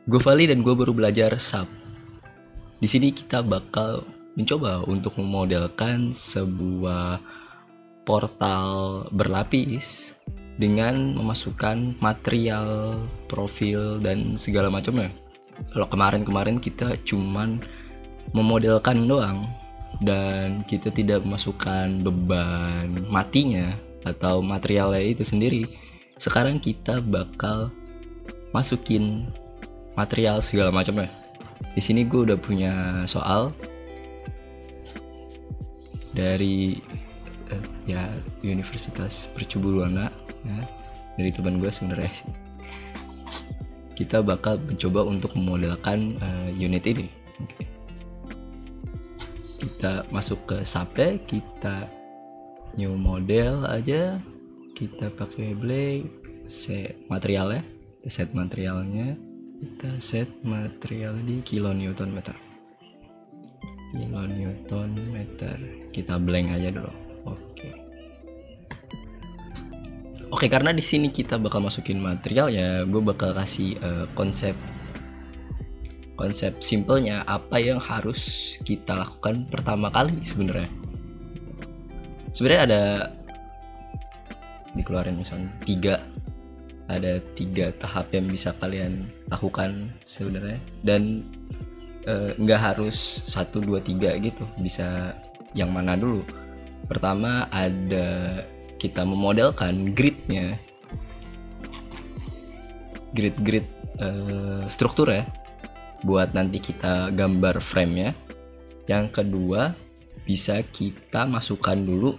Gue Vali dan gue baru belajar SAP. Di sini kita bakal mencoba untuk memodelkan sebuah portal berlapis dengan memasukkan material, profil, dan segala macamnya. Kalau kemarin kita cuman memodelkan doang dan kita tidak memasukkan beban matinya atau materialnya itu sendiri. Sekarang kita bakal masukin material segala macamnya. Di sini gue udah punya soal dari Universitas Mercubuana ya, dari teman gue sebenarnya sih. Kita bakal mencoba untuk memodelkan unit ini. Okay. Kita masuk ke SAP, kita new model aja, kita pakai Blade, set materialnya, kita set material di kilonewton meter. Kita blank aja dulu. Oke, karena di sini kita bakal masukin material ya, gue bakal kasih konsep simpelnya apa yang harus kita lakukan pertama kali sebenarnya. Sebenarnya ada dikeluarin misalnya ada tiga tahap yang bisa kalian lakukan sebenarnya, dan nggak harus 1, 2, 3 gitu, bisa yang mana dulu. Pertama ada kita memodelkan grid struktur ya, buat nanti kita gambar frame-nya. Yang kedua bisa kita masukkan dulu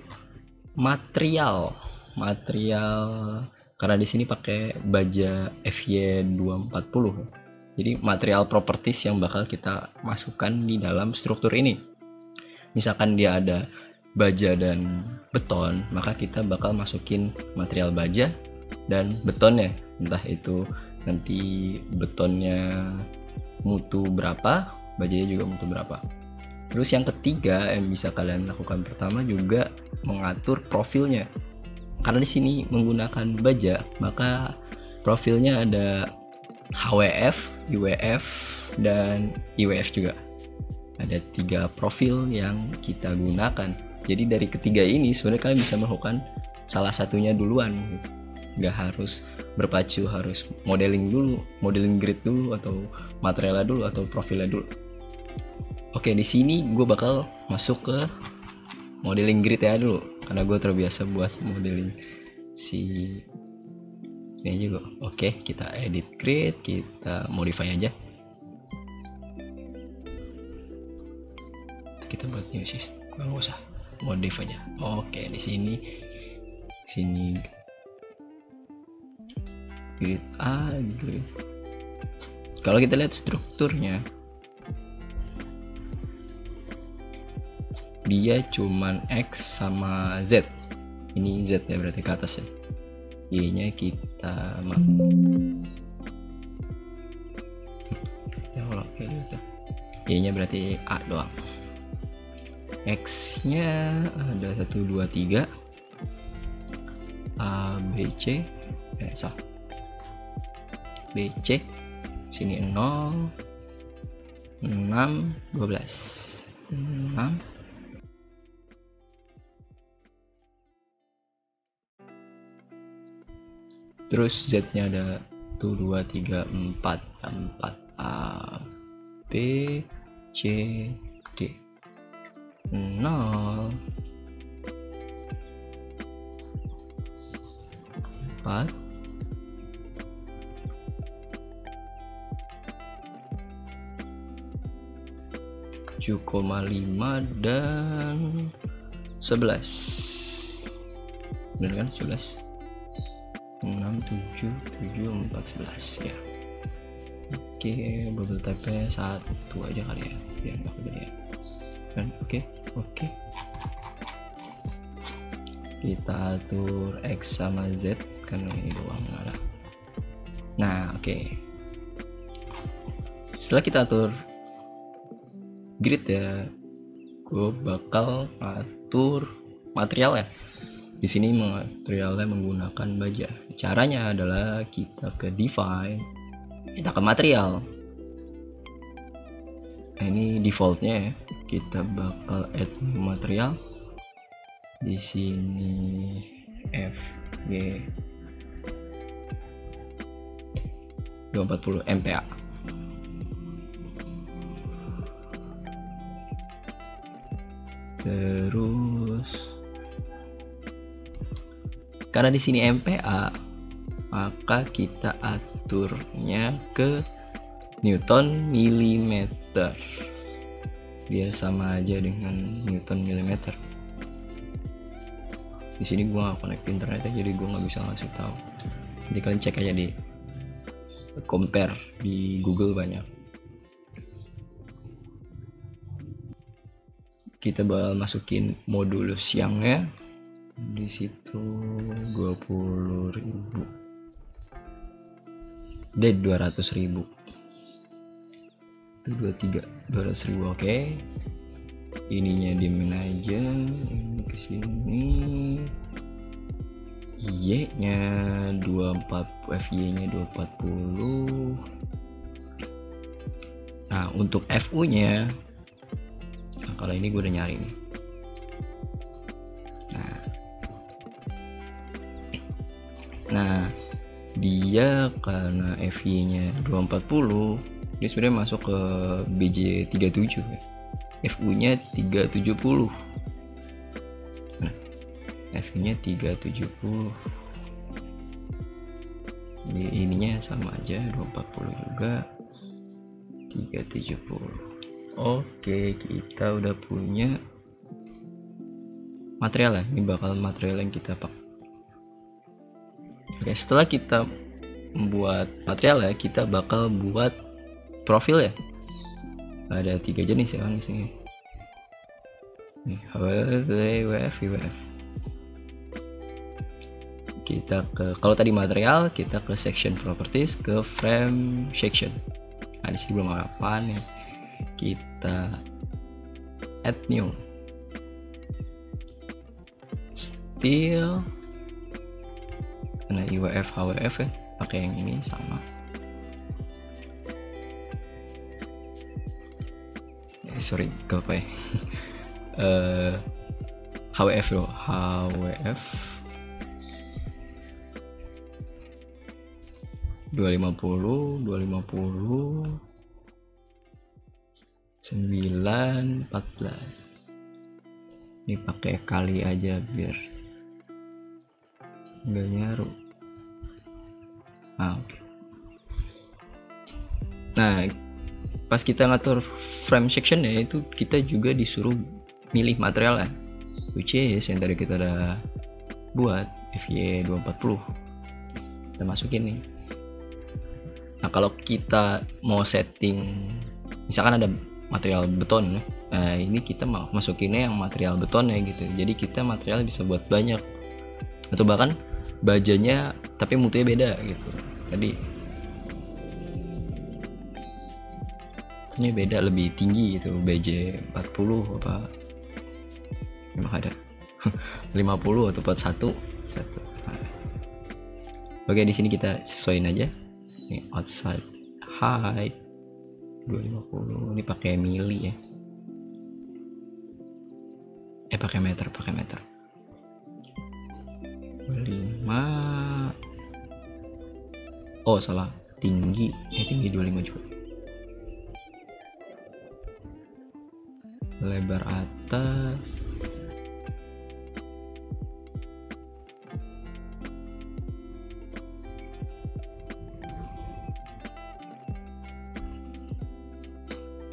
material karena di sini pakai baja FY240. Jadi material properties yang bakal kita masukkan di dalam struktur ini. Misalkan dia ada baja dan beton, maka kita bakal masukin material baja dan betonnya. Entah itu nanti betonnya mutu berapa, bajanya juga mutu berapa. Terus yang ketiga yang bisa kalian lakukan pertama juga mengatur profilnya. Karena di sini menggunakan baja, maka profilnya ada HWF, UWF, dan IWF juga. Ada 3 profil yang kita gunakan. Jadi dari ketiga ini sebenarnya kalian bisa melakukan salah satunya duluan. Nggak harus berpacu, harus modeling grid dulu, atau materialnya dulu, atau profilnya dulu. Oke, di sini gue bakal masuk ke modeling grid ya dulu, karena gue terbiasa buat modeling si ini juga. Oke, kita edit grid, kita modify aja. Kita buat new system, nggak usah modif aja. Oke, di sini grid A, grid. Kalau kita lihat strukturnya, dia cuman X sama Z. Ini Z ya, berarti ke atas ya. Y-nya kita ya Allah kayak gitu. Y-nya berarti A doang. X-nya ada 1, 2, 3 A, B, C B, C. Sini 0, 6, 12 6. Terus Z-nya ada 1, 2, 3, 4 A, B, C, D. 0, 4, 7,5 dan 11. Bener kan? 11, 6, 7, 4, 11 ya. Oke, bubble type-nya 1 aja kali ya, biar nggak kegedean kan. Oke. Kita atur X sama Z, karena ini doang ada. Nah, oke. Setelah kita atur grid ya, gue bakal atur material ya. Di sini materialnya menggunakan baja. Caranya adalah kita ke define, kita ke material, Nah, ini defaultnya ya, kita bakal add new material. Di sini FG 240 MPa. Terus karena di sini MPa, maka kita aturnya ke Newton milimeter. Dia sama aja dengan Newton milimeter. Di sini gua nggak connect internet ya, jadi gua nggak bisa ngasih tahu. Nanti kalian cek aja di compare di Google banyak. Kita bakal masukin modulus siangnya. Di situ 20.000. 200.000. Itu 200.000, oke. Ininya dimin aja, ini kesini. Y nya 240, FY nya 240. Nah, untuk FU nya, nah, kalau ini gue udah nyari nih. Nah, dia karena FY nya 240, dia sebenarnya masuk ke BJ 37 ya. FU nya 370. Nah, FU nya 370. Jadi ininya sama aja, 240 juga 370. Oke, kita udah punya material ya. Ini bakal material yang kita pakai. Oke, setelah kita membuat material ya, kita bakal buat profil ya. Ada 3 jenis ya di sini. Nih, WF, WF. Kita ke, kalau tadi material, kita ke section properties, ke frame section. Nah, di sini belum apa nih. Kita add new. Style. Nah, IWF, HWF ya, pakai yang ini sama. Sorry, gak apa ya. HWF loh, HWF 250 914. Ini pakai kali aja biar nggak nyaru. Okay. Nah, pas kita ngatur frame section ya, itu kita juga disuruh milih material ya, which is yang tadi kita udah buat, FY 240. Kita masukin nih. Nah, kalau kita mau setting, misalkan ada material beton, nah ini kita mau masukinnya yang material beton ya gitu. Jadi kita material bisa buat banyak, atau bahkan bajanya tapi mutunya beda gitu. Tadi ini beda, lebih tinggi gitu, BJ 40 apa memang ada 50 atau 41 satu. Oke, di sini kita sesuaiin aja. Ini outside height 250. Ini pakai mili ya. Pakai meter. 5. Oh, salah. Tinggi. Tinggi 25 juga. Lebar atas.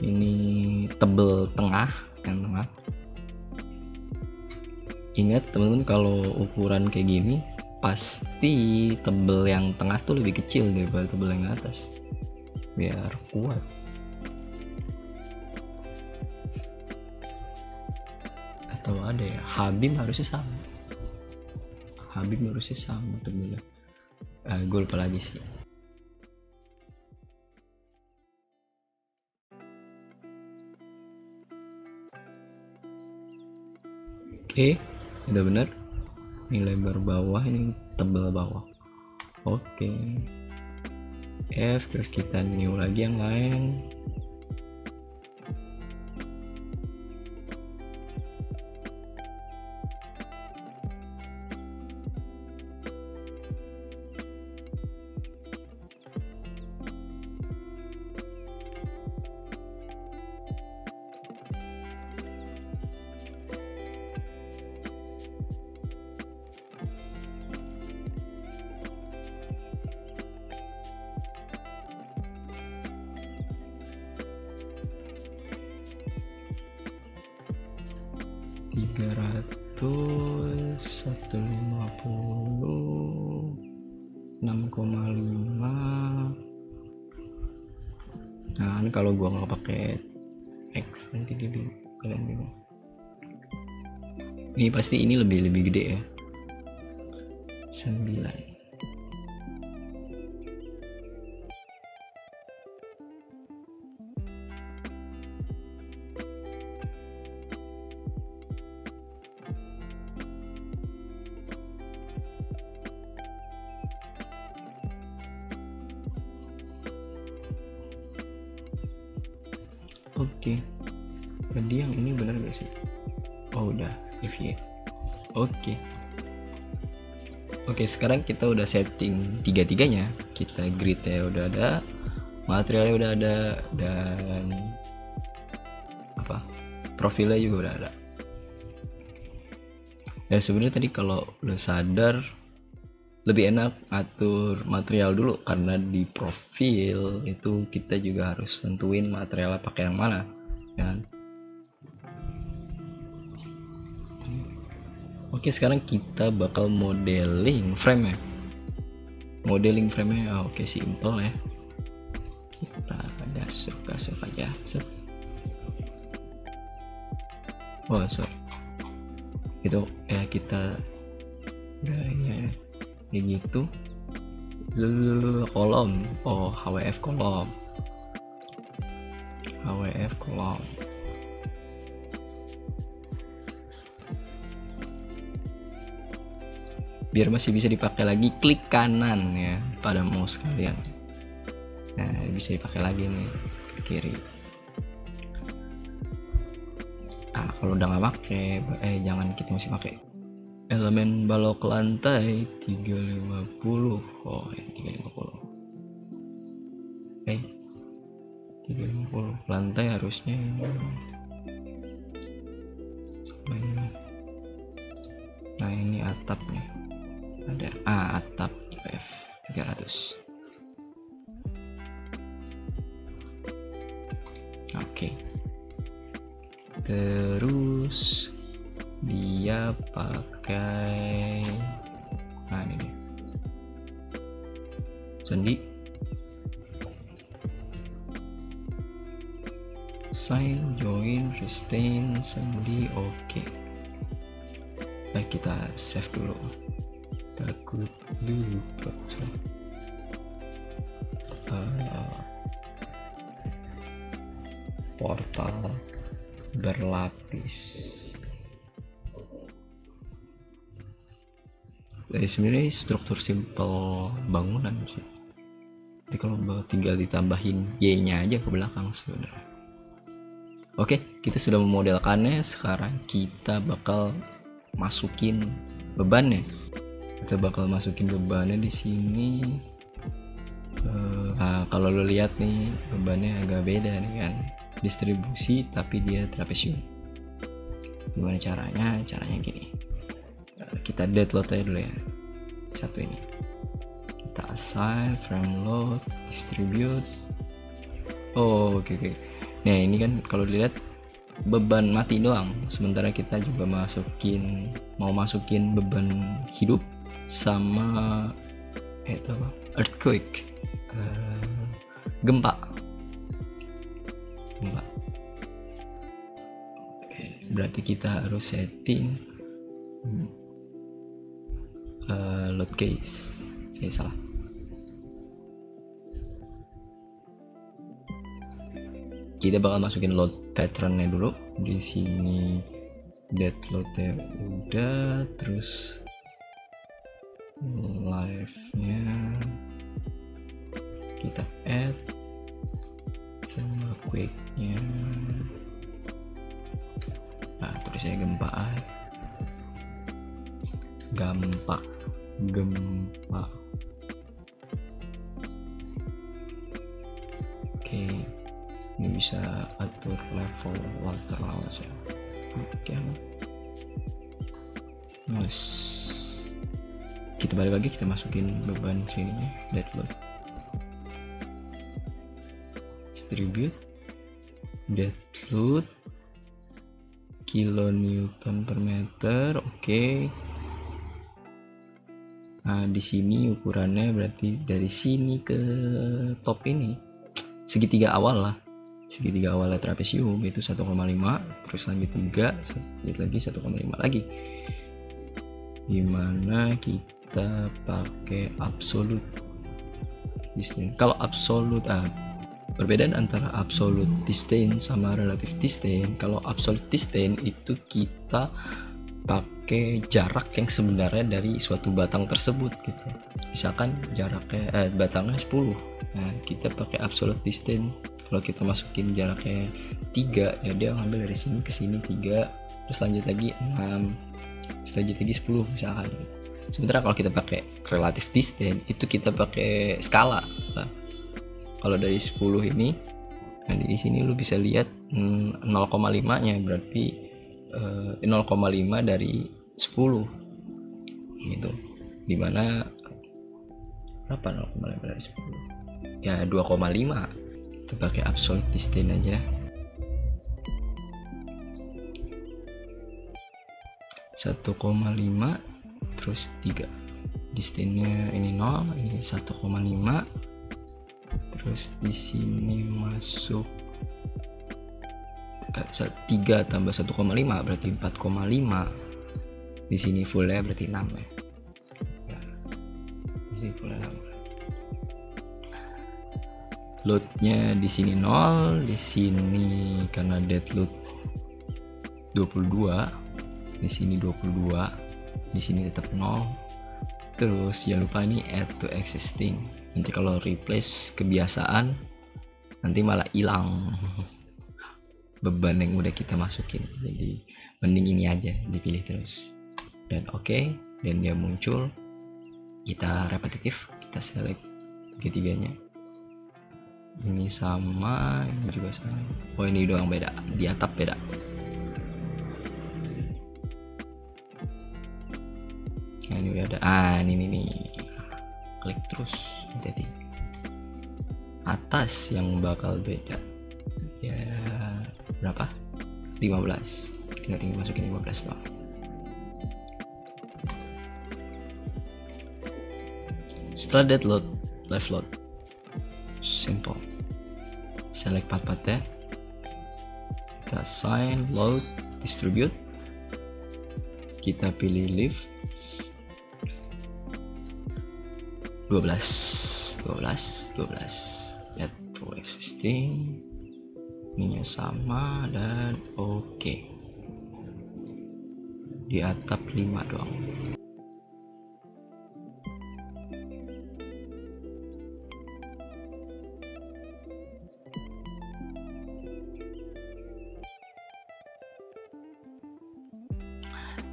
Ini tebel tengah, yang tengah. Ingat teman-teman, kalau ukuran kayak gini pasti tebel yang tengah tuh lebih kecil daripada tebel yang atas, biar kuat. Atau ada ya, Habib harusnya sama tebelnya. Gue lupa lagi sih. Oke, udah bener. Ini lebar bawah, ini tebal bawah. Oke. F, terus kita new lagi yang lain. 300 150 6,5. Nah ini kalau gua nggak pakai X nanti dia kalian bingung. Ini pasti ini lebih gede ya, 9. Oke, tadi yang ini benar gak sih? Oh udah, FY. Oke, sekarang kita udah setting tiga-tiganya. Kita gridnya udah ada, materialnya udah ada, dan profilnya juga udah ada. Ya sebenarnya tadi kalau udah sadar lebih enak atur material dulu, karena di profil itu kita juga harus tentuin materialnya pakai yang mana ya. Oke, sekarang kita bakal modeling frame nya. Oke, simple ya, kita gasuk aja. Oh sorry, itu ya kita udah ini ya kayak gitu. Kolom, HWF kolom. Biar masih bisa dipakai lagi, klik kanan ya pada mouse kalian. Nah bisa dipakai lagi nih ke kiri. Kalau udah nggak pakai, jangan, kita masih pakai elemen balok lantai 350. 350. 350 lantai harusnya ini. Nah ini atap nih, ada atap IPF 300. Oke. Terus dia pakai ini dia, sendi, sign, join, restain, sendi. Oke. Baik, kita save dulu, takut lupa. Portal berlapis. Sebenarnya struktur simple bangunan sih. Jadi kalau tinggal ditambahin Y-nya aja ke belakang sebenarnya. Oke, kita sudah memodelkannya. Sekarang kita bakal masukin bebannya. Di sini. Kalau lo lihat nih, bebannya agak beda nih kan. Distribusi tapi dia trapesium. Gimana caranya? Caranya gini. Kita deadload aja dulu ya, satu ini. Kita assign frame load, distribute. Oke. Nah ini kan kalau dilihat beban mati doang, sementara kita juga mau masukin beban hidup sama earthquake, gempa. Oke, berarti kita harus setting load case. Salah. Kita bakal masukin load patternnya dulu. Di sini dead loadnya udah, terus live-nya kita add sama quake-nya. Tulisnya gempa. Oke, ini bisa atur level water lawas ya. Oke, nice. Kita balik lagi, kita masukin beban sini, dead load, distribute, dead load. kilonewton per meter. Oke. Nah, di sini ukurannya berarti dari sini ke top ini segitiga awal lah. Segitiga awalnya trapesium itu 1,5, terus lanjut 3, lanjut lagi 1,5 lagi. Dimana kita pakai absolute distance. Kalau absolute perbedaan antara absolute distance sama relative distance. Kalau absolute distance itu kita pakai jarak yang sebenarnya dari suatu batang tersebut gitu. Misalkan jaraknya batangnya 10. Nah, kita pakai absolute distance. Kalau kita masukin jaraknya 3, ya dia ngambil dari sini ke sini 3, terus lanjut lagi 6, terus lanjut lagi 10 misalkan. Sementara kalau kita pakai relative distance itu kita pakai skala. Nah, kalau dari 10 ini, nah di sini lu bisa lihat 0,5-nya berarti 0,5 dari 10 gitu. Dimana berapa 0,5 dari 10? Ya 2,5. Kita pakai absolute distance aja. 1,5 terus 3. Distance-nya ini 0, ini 1,5. Terus di sini masuk 3 tambah 1,5 berarti 4,5. Di sini fullnya berarti 6 ya. Di sini fullnya 6. Loadnya di sini 0, di sini karena dead load 22, di sini 22, di sini tetap 0. Terus jangan lupa ini add to existing. Nanti kalau replace kebiasaan nanti malah hilang beban yang udah kita masukin. Jadi mending ini aja dipilih terus. Dan oke, dan dia muncul. Kita repetitif, kita select tiga-tiganya. Ini sama, ini juga sama. Oh, ini doang beda, di atap beda. Nah, ini udah ada. Ini nih. Klik terus, hati-hati. Atas yang bakal beda. Ya, berapa? 15. Tinggal masukin 15 doang. Setelah dead load, left load. Simple. Select part-partnya. Kita assign, load, distribute. Kita pilih leave. 12. Add to existing. Ininya sama dan oke. Di atap 5 doang.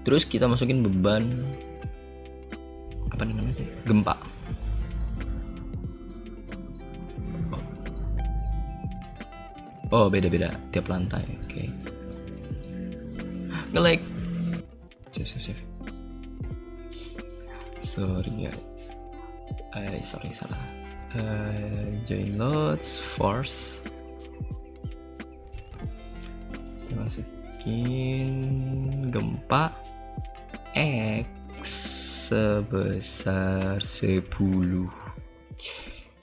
Terus kita masukin beban apa namanya? Gempa. Oh, beda-beda tiap lantai. Oke. Nge-lag. Save. Sorry guys. Sorry salah. Join loads, force. Kita masukin gempa X sebesar 10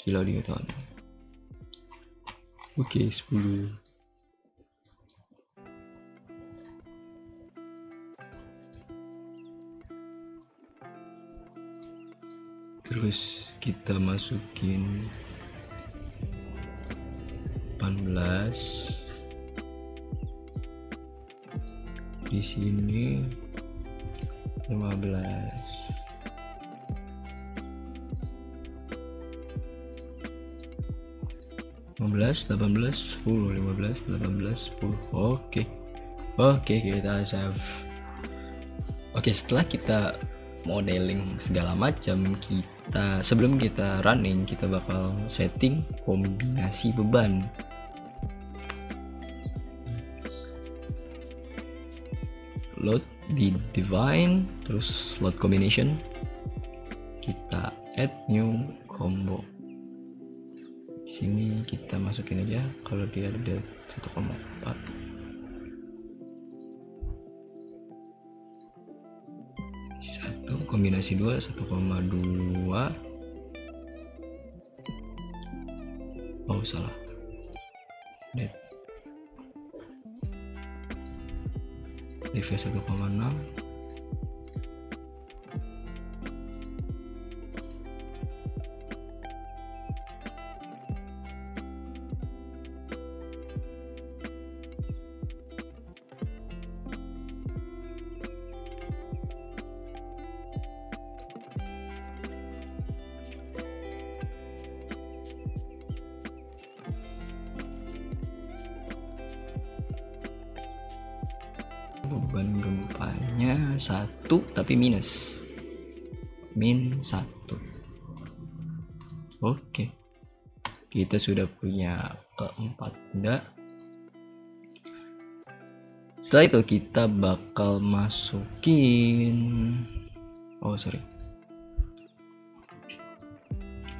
kilonewton. Oke, 10. Terus kita masukin 18. Di sini 15. 15, 18, 10, 15, 18, 10. Oke, kita save. Oke, setelah kita modeling segala macam, kita sebelum kita running kita bakal setting kombinasi beban. Load di define, terus load combination, kita add new combo. Di sini kita masukin aja kalau dia ada 1,4. kombinasi 2 1,2. Oh salah, dead DV 1,6. Beban gempanya 1 tapi minus min 1. Oke, kita sudah punya keempat benda. Setelah itu kita bakal masukin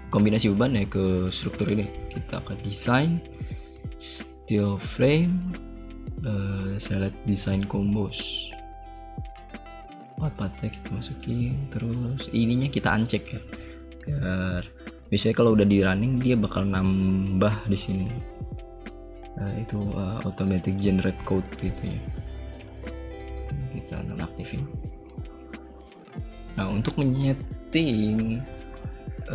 kombinasi beban ya ke struktur ini. Kita akan desain steel frame, select design combos, part-partnya kita masukin, terus ininya kita uncheck ya, biar biasanya kalau udah di running dia bakal nambah di sini. Itu automatic generate code gitu ya, kita nonaktifin. Nah, untuk menyeting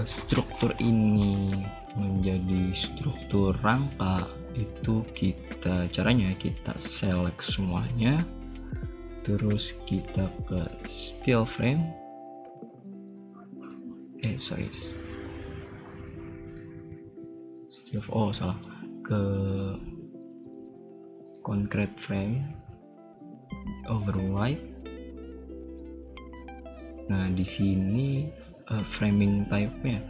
struktur ini menjadi struktur rangka, itu caranya kita select semuanya, terus kita ke steel frame, ke concrete frame, override. Nah, di sini framing type-nya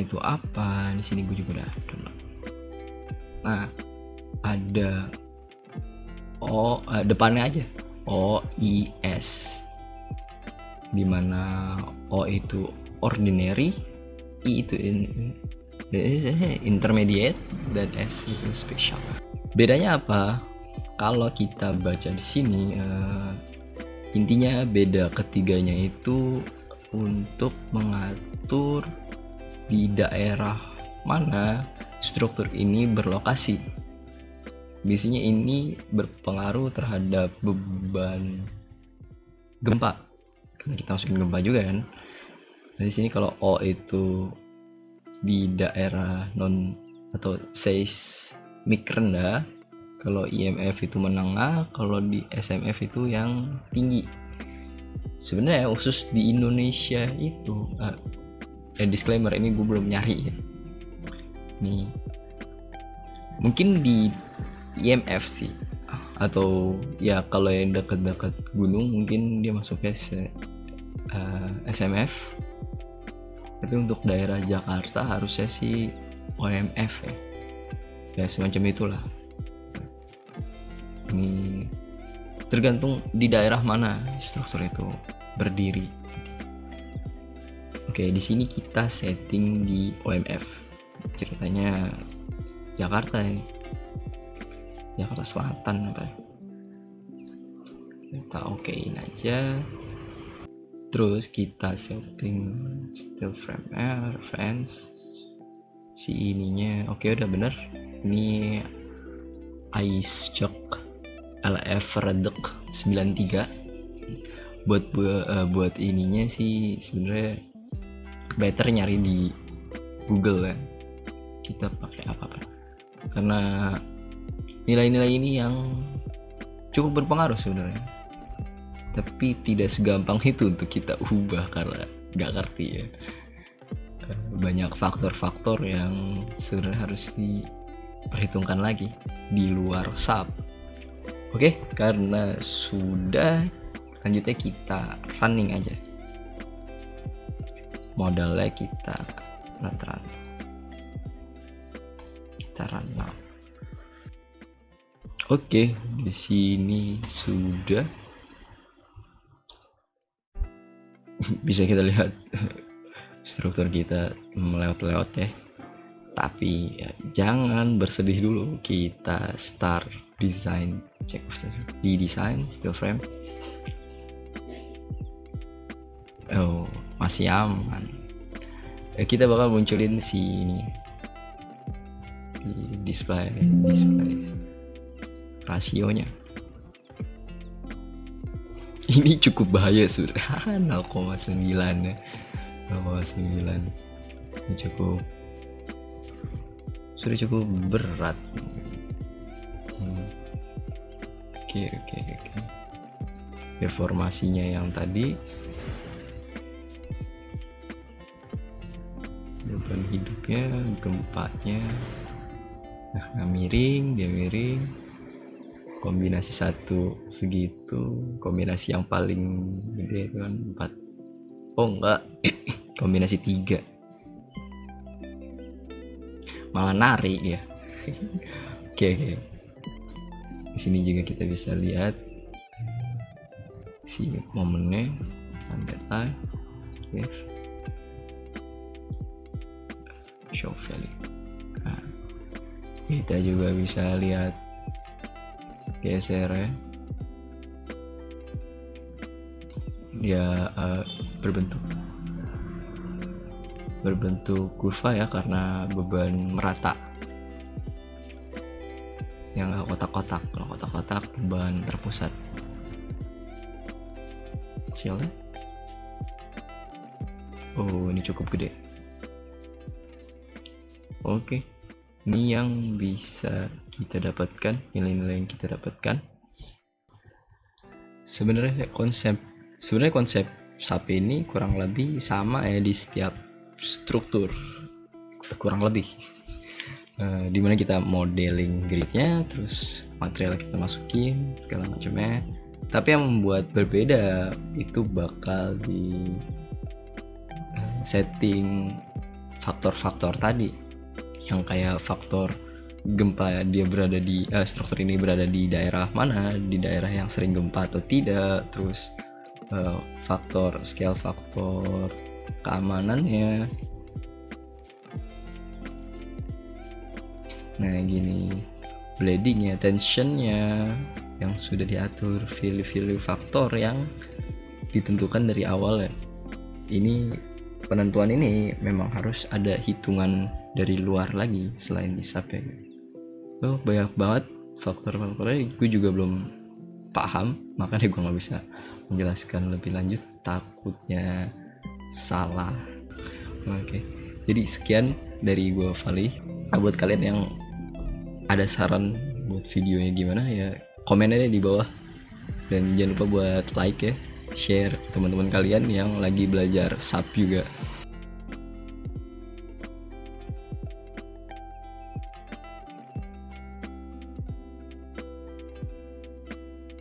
itu apa? Di sini gue juga udah download. Nah, ada depannya aja OIS, dimana O itu ordinary, I itu intermediate, dan S itu special. Bedanya apa? Kalau kita baca di sini, intinya beda ketiganya itu untuk mengatur di daerah mana struktur ini berlokasi. Biasanya ini berpengaruh terhadap beban gempa, karena kita masukin gempa juga kan. Nah, di sini kalau O itu di daerah non atau seismik rendah, kalau IMF itu menengah, kalau di SMF itu yang tinggi. Sebenarnya khusus di Indonesia itu disclaimer, ini gue belum nyari ya. Nih, mungkin di IMF sih, atau ya kalau yang dekat-dekat gunung mungkin dia masuknya SMF. Tapi untuk daerah Jakarta harusnya sih OMF ya semacam itulah. Ini tergantung di daerah mana struktur itu berdiri. Oke, di sini kita setting di OMF. Ceritanya Jakarta ini, Jakarta Selatan apa ya? Kita okein aja. Terus kita setting steel frame reference. Si ininya oke, udah bener. Ini Ice Chock LF Redux 93. Buat ininya sih sebenarnya better nyari di Google ya. Kita pakai apa karena nilai-nilai ini yang cukup berpengaruh sebenarnya, tapi tidak segampang itu untuk kita ubah karena nggak ngerti ya. Banyak faktor-faktor yang sebenarnya harus diperhitungkan lagi di luar sub. Oke, karena sudah, lanjutnya kita running aja. Modalnya kita run. Kita run now. Oke, di sini sudah bisa kita lihat struktur kita melewat-lewat ya. Tapi ya, jangan bersedih dulu. Kita start design, cek di design steel frame. Oh, masih aman. Kita bakal munculin si ini di display rasionya. Ini cukup bahaya sudah. 0,9 ya. 0,9. Ini sudah cukup berat. Oke. Deformasinya yang tadi, beban hidupnya, gempanya, nah miring, dia miring, kombinasi 1 segitu, kombinasi yang paling gede kan 4, oh enggak, kombinasi 3, malah narik ya. Oke. Di sini juga kita bisa lihat si momennya sampai time, show value. Nah, kita juga bisa lihat gesernya, dia berbentuk kurva ya, karena beban merata yang nggak kotak-kotak. Kalau kotak-kotak beban terpusat. Hasilnya, oh ini cukup gede. Oke, ini yang bisa kita dapatkan, nilai-nilai yang kita dapatkan. Sebenarnya konsep SAP ini kurang lebih sama ya di setiap struktur, kurang lebih. Dimana kita modeling gridnya, terus material kita masukin segala macamnya. Tapi yang membuat berbeda itu bakal di setting faktor-faktor tadi, yang kayak faktor gempa, dia berada di struktur ini berada di daerah mana, di daerah yang sering gempa atau tidak, terus faktor scale, faktor keamanannya. Nah gini, bleedingnya, tensionnya yang sudah diatur, value faktor yang ditentukan dari awal ya. Ini penentuan ini memang harus ada hitungan dari luar lagi selain di SAP ya. Oh banyak banget faktor-faktornya, gue juga belum paham, makanya gue nggak bisa menjelaskan lebih lanjut, takutnya salah. Oke. Jadi sekian dari gue, Vali. Buat kalian yang ada saran buat videonya gimana ya, komen aja di bawah, dan jangan lupa buat like ya, share teman-teman kalian yang lagi belajar SAP juga.